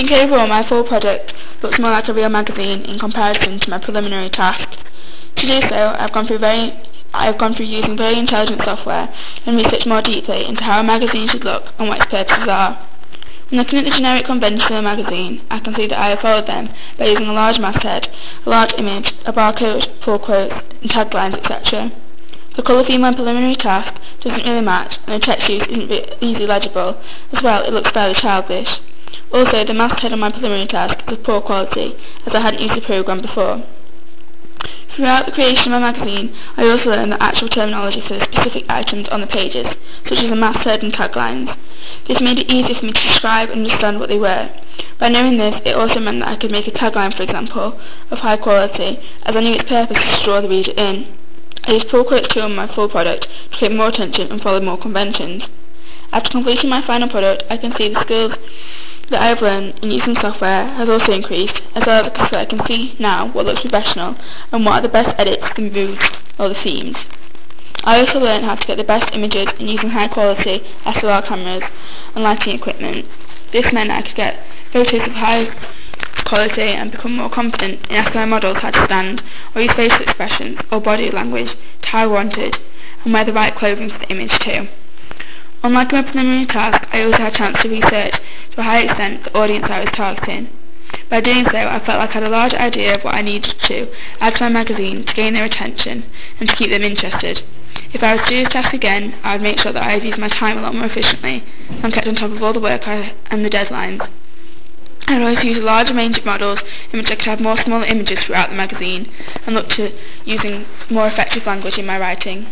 think overall my full product looks more like a real magazine in comparison to my preliminary task. To do so, I've gone through using very intelligent software and researched more deeply into how a magazine should look and what its purposes are. When looking at the generic conventions of a magazine, I can see that I have followed them by using a large masthead, a large image, a barcode, full quotes, and taglines, etc. The colour theme on preliminary task doesn't really match, and the text use isn't easily legible. As well, it looks fairly childish. Also, the masthead on my preliminary task is of poor quality, as I hadn't used the programme before. Throughout the creation of my magazine, I also learned the actual terminology for the specific items on the pages, such as the masthead and taglines. This made it easier for me to describe and understand what they were. By knowing this, it also meant that I could make a tagline, for example, of high quality, as I knew its purpose was to draw the reader in. I used full quotes too on my full product to create more attention and follow more conventions. After completing my final product, I can see the skills that I have learned in using software has also increased, as well as I can see now what looks professional and what are the best edits, the moves, or the themes. I also learned how to get the best images in using high quality SLR cameras and lighting equipment. This meant I could get photos of high quality and become more confident in asking my models how to stand, or use facial expressions or body language to how I wanted, and wear the right clothing for the image too. Unlike my preliminary task, I also had a chance to research to a high extent the audience I was targeting. By doing so, I felt like I had a large idea of what I needed to add to my magazine to gain their attention and to keep them interested. If I was to do this task again, I would make sure that I had used my time a lot more efficiently and kept on top of all the work and the deadlines. I would always use a larger range of models in which I could have more smaller images throughout the magazine and look to using more effective language in my writing.